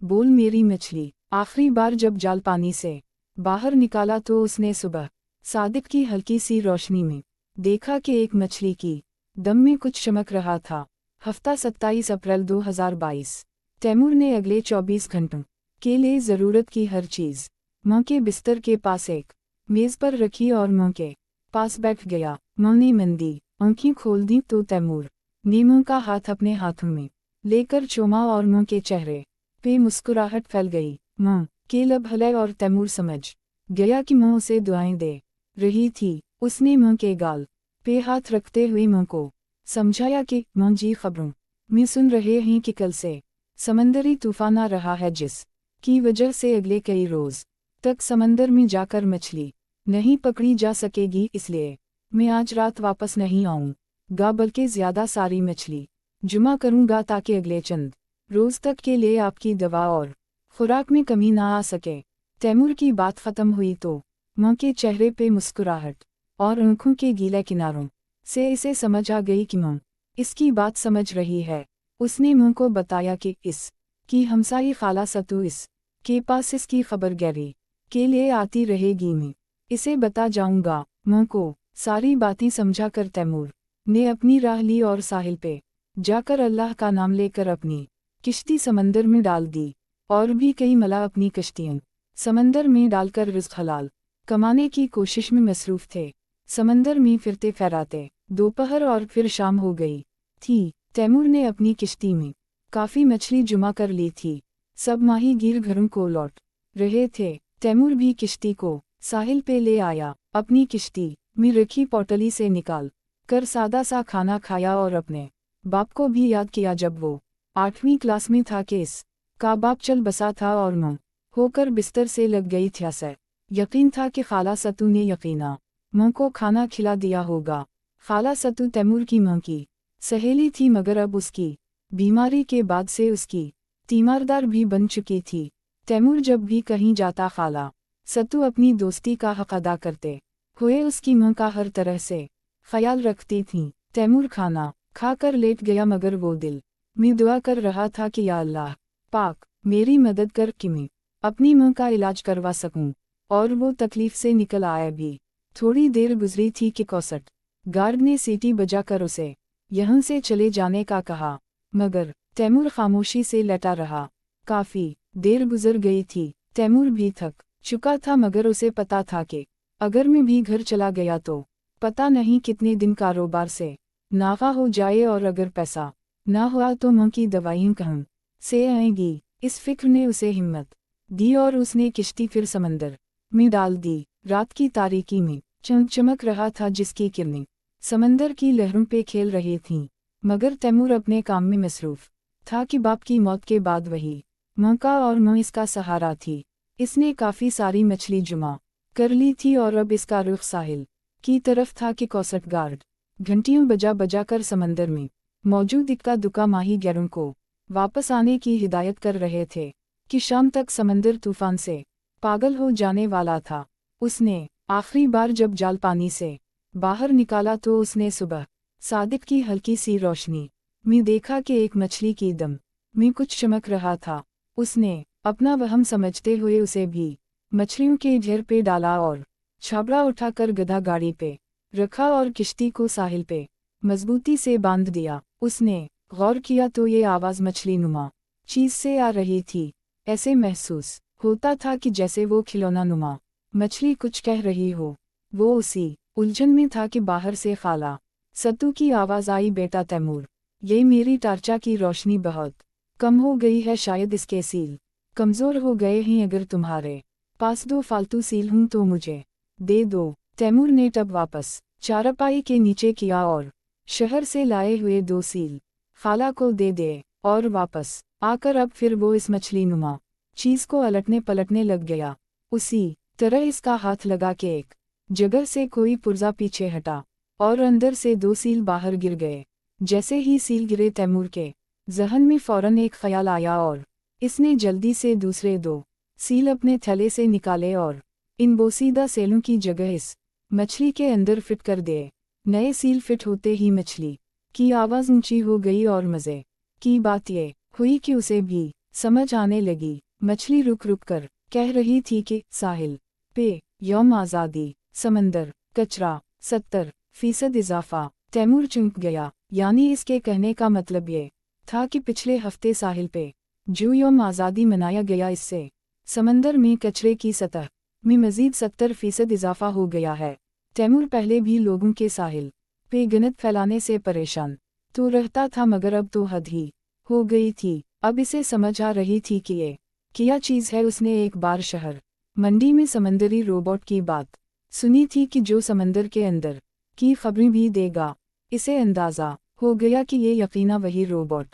बोल मेरी मछली। आखिरी बार जब जाल पानी से बाहर निकाला तो उसने सुबह सादिक की हल्की सी रोशनी में देखा कि एक मछली की दम में कुछ चमक रहा था। हफ्ता 27 अप्रैल 2022। तैमूर ने अगले 24 घंटों के लिए ज़रूरत की हर चीज़ मां के बिस्तर के पास एक मेज़ पर रखी और मां के पास बैठ गया। मां ने मंदी आंखें खोल दी तो तैमूर ने मां का हाथ अपने हाथों में लेकर चूमा और मां के चेहरे पे मुस्कुराहट फैल गई। मां के लब हिले और तैमूर समझ गया कि मां उसे दुआएं दे रही थी। उसने मां के गाल पे हाथ रखते हुए मां को समझाया कि मां जी खबरों में सुन रहे हैं कि कल से समंदरी तूफान आ रहा है, जिस की वजह से अगले कई रोज तक समंदर में जाकर मछली नहीं पकड़ी जा सकेगी। इसलिए मैं आज रात वापस नहीं आऊंगा, बल्कि ज्यादा सारी मछली जुमा करूंगा ताकि अगले चंद रोज तक के लिए आपकी दवा और खुराक में कमी ना आ सके। तैमूर की बात खत्म हुई तो मां के चेहरे पे मुस्कुराहट और आंखों के गीले किनारों से इसे समझ आ गई कि मां इसकी बात समझ रही है। उसने मां को बताया कि इस की हमसाई खाला सतू इस के पास इसकी खबर गैरी के लिए आती रहेगी। मैं इसे बता जाऊंगा। मां को सारी बातें समझा कर तैमूर ने अपनी राह ली और साहिल पे जाकर अल्लाह का नाम लेकर अपनी किश्ती समंदर में डाल दी। और भी कई मला अपनी कश्तियां समंदर में डालकर रिज़्क़ हलाल कमाने की कोशिश में मसरूफ़ थे। समंदर में फिरते फहराते दोपहर और फिर शाम हो गई थी। तैमूर ने अपनी किश्ती में काफ़ी मछली जुमा कर ली थी। सब माहीगीर घरों को लौट रहे थे। तैमूर भी किश्ती को साहिल पे ले आया। अपनी किश्ती में रखी पोटली से निकाल कर सादा सा खाना खाया और अपने बाप को भी याद किया जब वो 8वीं क्लास में था कि इस का बाप चल बसा था और मां होकर बिस्तर से लग गई थी। से यकीन था कि खाला सतू ने यकीना मां को खाना खिला दिया होगा। खाला सतू तैमूर की मां की सहेली थी, मगर अब उसकी बीमारी के बाद से उसकी तीमारदार भी बन चुकी थी। तैमूर जब भी कहीं जाता खाला सतू अपनी दोस्ती का हक अदा करते हुए उसकी मां का हर तरह से ख्याल रखती थीं। तैमूर खाना खाकर लेट गया, मगर वो दिल में दुआ कर रहा था कि या अल्लाह पाक मेरी मदद कर कि मैं अपनी मां का इलाज करवा सकूं। और वो तकलीफ से निकल आया भी। थोड़ी देर गुजरी थी कि कौसट गार्ड ने सीटी बजाकर उसे यहाँ से चले जाने का कहा, मगर तैमूर खामोशी से लेटा रहा। काफ़ी देर गुजर गई थी। तैमूर भी थक चुका था, मगर उसे पता था कि अगर मैं भी घर चला गया तो पता नहीं कितने दिन कारोबार से नाफा हो जाए, और अगर पैसा ना हुआ तो मां की दवाइयाँ कहाँ से आएंगी। इस फिक्र ने उसे हिम्मत दी और उसने किश्ती फिर समंदर में डाल दी। रात की तारीकी में चंद चमक रहा था, जिसकी किरणें समंदर की लहरों पे खेल रही थीं। मगर तैमूर अपने काम में मसरूफ़ था कि बाप की मौत के बाद वही मां का और मां इसका सहारा थी। इसने काफ़ी सारी मछली जुमा कर ली थी और अब इसका रुख साहिल की तरफ था कि कौसट गार्ड घंटियों बजा बजा कर समंदर में मौजूद इक्का दुक्का माहीगीरों को वापस आने की हिदायत कर रहे थे कि शाम तक समंदर तूफान से पागल हो जाने वाला था। उसने आखिरी बार जब जाल पानी से बाहर निकाला तो उसने सुबह सादिक की हल्की सी रोशनी में देखा कि एक मछली की दम में कुछ चमक रहा था। उसने अपना वहम समझते हुए उसे भी मछलियों के ढेर पे डाला और छाबड़ा उठाकर गधा गाड़ी पे रखा और किश्ती को साहिल पे मजबूती से बांध दिया। उसने गौर किया तो ये आवाज़ मछली नुमा चीज़ से आ रही थी। ऐसे महसूस होता था कि जैसे वो खिलौना नुमा मछली कुछ कह रही हो। वो उसी उलझन में था कि बाहर से खाला सतू की आवाज़ आई, बेटा तैमूर, ये मेरी टार्चा की रोशनी बहुत कम हो गई है, शायद इसके सील कमज़ोर हो गए हैं। अगर तुम्हारे पास 2 फालतू सील हूँ तो मुझे दे दो। तैमूर ने टब वापस चारपाई के नीचे किया और शहर से लाए हुए 2 सील खाला को दे दे, और वापस आकर अब फिर वो इस मछली नुमा चीज़ को अलटने पलटने लग गया। उसी तरह इसका हाथ लगा के एक जगह से कोई पुर्जा पीछे हटा और अंदर से 2 सील बाहर गिर गए। जैसे ही सील गिरे तैमूर के जहन में फौरन एक ख्याल आया और इसने जल्दी से दूसरे 2 सील अपने थैले से निकाले और इन बोसीदा सेलों की जगह इस मछली के अंदर फिट कर दिए। नए सील फिट होते ही मछली की आवाज़ ऊंची हो गई और मज़े की बात ये हुई कि उसे भी समझ आने लगी। मछली रुक रुक कर कह रही थी कि साहिल पे यौम आज़ादी, समंदर कचरा, 70% इजाफा। तैमूर चौंक गया, यानी इसके कहने का मतलब ये था कि पिछले हफ्ते साहिल पे जो यौम आज़ादी मनाया गया, इससे समंदर में कचरे की सतह में मज़ीद 70% इजाफा हो गया है। तैमूर पहले भी लोगों के साहिल पे गंदगी फैलाने से परेशान तो रहता था, मगर अब तो हद ही हो गई थी। अब इसे समझ आ रही थी कि ये क्या चीज़ है। उसने एक बार शहर मंडी में समंदरी रोबोट की बात सुनी थी कि जो समंदर के अंदर की खबरें भी देगा। इसे अंदाज़ा हो गया कि ये यकीना वही रोबोट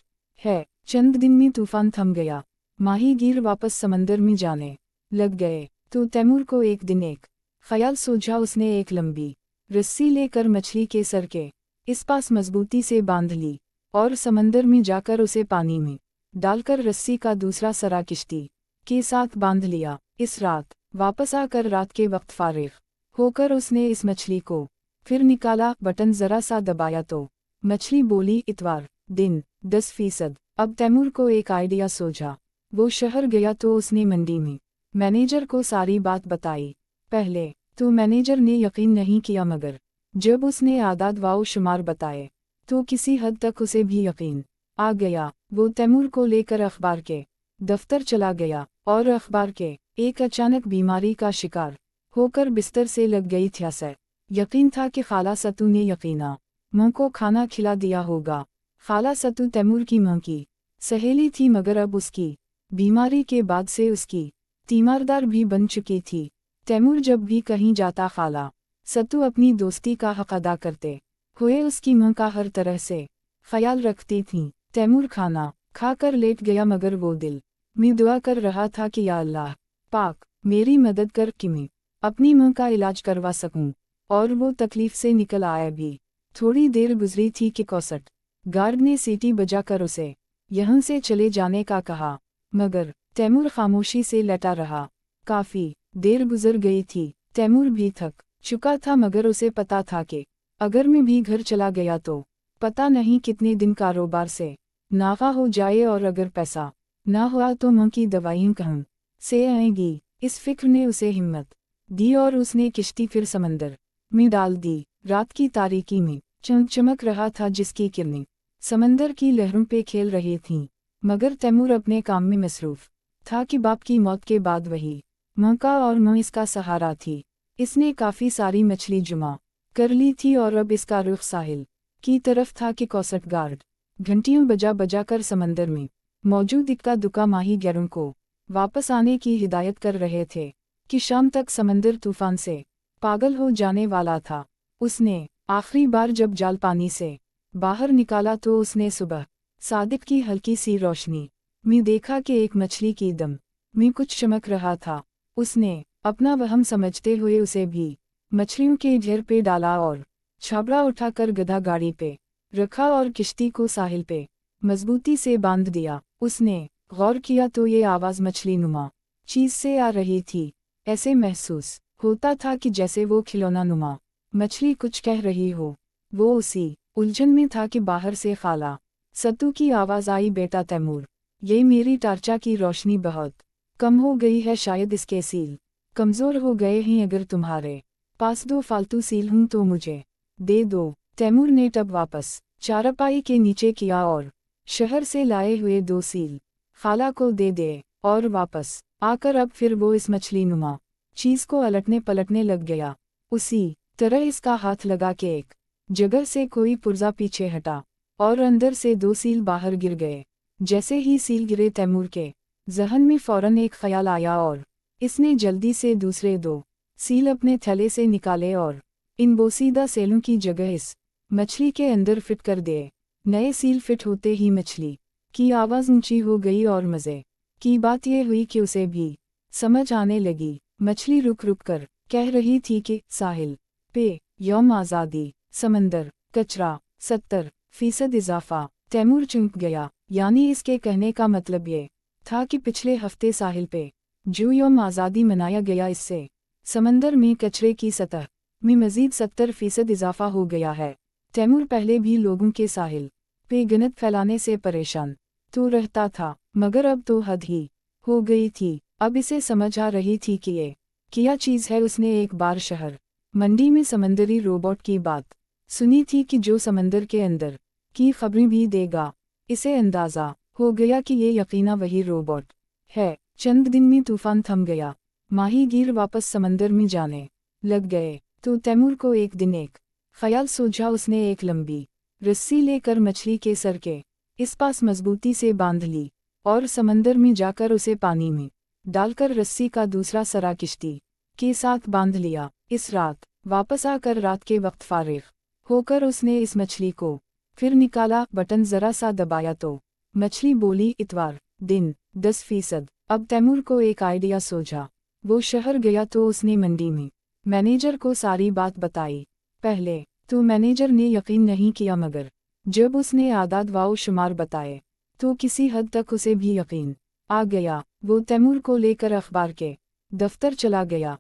है। चंद दिन में तूफान थम गया, माहीगीर वापस समंदर में जाने लग गए। तो तैमूर को एक दिन एक ख्याल सूझा। उसने एक लंबी रस्सी लेकर मछली के सर के इस पास मजबूती से बांध ली और समंदर में जाकर उसे पानी में डालकर रस्सी का दूसरा सरा किश्ती के साथ बांध लिया। इस रात वापस आकर रात के वक्त फारिग होकर उसने इस मछली को फिर निकाला। बटन जरा सा दबाया तो मछली बोली, इतवार दिन 10%। अब तैमूर को एक आइडिया सूझा। वो शहर गया तो उसने मंडी में मैनेजर को सारी बात बताई। पहले तो मैनेजर ने यकीन नहीं किया, मगर जब उसने आदाद व शुमार बताए तो किसी हद तक उसे भी यकीन आ गया। वो तैमूर को लेकर अखबार के दफ्तर चला गया और अखबार के एक अचानक बीमारी का शिकार होकर बिस्तर से लग गई थी। से यकीन था कि खाला सतू ने यकीना मां को खाना खिला दिया होगा। खाला सतू तैमूर की मां की सहेली थी, मगर अब उसकी बीमारी के बाद से उसकी तीमारदार भी बन चुकी थी। तैमूर जब भी कहीं जाता, खाला सतू अपनी दोस्ती का हक अदा करते हुए उसकी मां का हर तरह से ख्याल रखती थीं। तैमूर खाना खाकर लेट गया, मगर वो दिल में दुआ कर रहा था कि या अल्लाह पाक मेरी मदद कर कि मैं अपनी मां का इलाज करवा सकूं। और वो तकलीफ से निकल आया भी। थोड़ी देर गुजरी थी कि कौसट गार्ड ने सीटी बजाकर उसे यहाँ से चले जाने का कहा, मगर तैमूर खामोशी से लेटा रहा। काफ़ी देर गुजर गई थी। तैमूर भी थक चुका था, मगर उसे पता था कि अगर मैं भी घर चला गया तो पता नहीं कितने दिन कारोबार से नाफा हो जाए, और अगर पैसा ना हुआ तो मां की दवाइयाँ कहाँ से आएंगी। इस फिक्र ने उसे हिम्मत दी और उसने किश्ती फिर समंदर में डाल दी। रात की तारीकी में चमक रहा था, जिसकी किरणें समंदर की लहरों पे खेल रही थीं। मगर तैमूर अपने काम में मसरूफ था कि बाप की मौत के बाद वही मां का और मां इसका सहारा थी। इसने काफ़ी सारी मछली जुमा कर ली थी और अब इसका रुख साहिल की तरफ था कि कौसट गार्ड घंटियों बजा कर समंदर में मौजूद इक्का दुक्का माहीगीरों को वापस आने की हिदायत कर रहे थे कि शाम तक समंदर तूफान से पागल हो जाने वाला था। उसने आखिरी बार जब जाल पानी से बाहर निकाला तो उसने सुबह सादिक की हल्की सी रोशनी में देखा कि एक मछली की दम में कुछ चमक रहा था। उसने अपना वहम समझते हुए उसे भी मछलियों के ढेर पे डाला और छाबड़ा उठाकर गधा गाड़ी पे रखा और किश्ती को साहिल पे मजबूती से बांध दिया। उसने गौर किया तो ये आवाज़ मछली नुमा चीज़ से आ रही थी। ऐसे महसूस होता था कि जैसे वो खिलौना नुमा मछली कुछ कह रही हो। वो उसी उलझन में था कि बाहर से खाला सतू की आवाज़ आई, बेटा तैमूर, ये मेरी टार्चा की रोशनी बहुत कम हो गई है, शायद इसके सील कमज़ोर हो गए हैं। अगर तुम्हारे पास 2 फालतू सील हूं तो मुझे दे दो। तैमूर ने टब वापस चारपाई के नीचे किया और शहर से लाए हुए 2 सील खाला को दे दे और वापस आकर अब फिर वो इस मछली नुमा चीज़ को अलटने पलटने लग गया। उसी तरह इसका हाथ लगा के एक जगह से कोई पुर्जा पीछे हटा और अंदर से 2 सील बाहर गिर गए। जैसे ही सील गिरे तैमूर के जहन में फौरन एक ख्याल आया और इसने जल्दी से दूसरे 2 सील अपने थैले से निकाले और इन बोसीदा सेलों की जगह इस मछली के अंदर फिट कर दिए। नए सील फिट होते ही मछली की आवाज़ ऊंची हो गई और मज़े की बात यह हुई कि उसे भी समझ आने लगी। मछली रुक रुक कर कह रही थी कि साहिल पे यौम आज़ादी, समंदर कचरा, 70% इजाफा। तैमूर चौंक गया, यानी इसके कहने का मतलब ये था कि पिछले हफ्ते साहिल पे जो यौम आज़ादी मनाया गया, इससे समंदर में कचरे की सतह में मज़ीद 70% इजाफा हो गया है। तैमूर पहले भी लोगों के साहिल पे गंदगी फैलाने से परेशान तो रहता था, मगर अब तो हद ही हो गई थी। अब इसे समझ आ रही थी कि ये क्या चीज़ है। उसने एक बार शहर मंडी में समंदरी रोबोट की बात सुनी थी कि जो समंदर के अंदर की खबरें भी देगा। इसे अंदाज़ा हो गया कि ये यकीना वही रोबोट है। चंद दिन में तूफान थम गया, माहीगीर वापस समंदर में जाने लग गए। तो तैमूर को एक दिन एक ख्याल सूझा। उसने एक लंबी रस्सी लेकर मछली के सर के इस पास मजबूती से बांध ली और समंदर में जाकर उसे पानी में डालकर रस्सी का दूसरा सरा किश्ती के साथ बांध लिया। इस रात वापस आकर रात के वक्त फारिग होकर उसने इस मछली को फिर निकाला। बटन जरा सा दबाया तो मछली बोली, इतवार दिन 10%। अब तैमूर को एक आइडिया सूझा। वो शहर गया तो उसने मंडी में मैनेजर को सारी बात बताई। पहले तो मैनेजर ने यकीन नहीं किया, मगर जब उसने आदाद व शुमार बताए तो किसी हद तक उसे भी यकीन आ गया। वो तैमूर को लेकर अखबार के दफ्तर चला गया।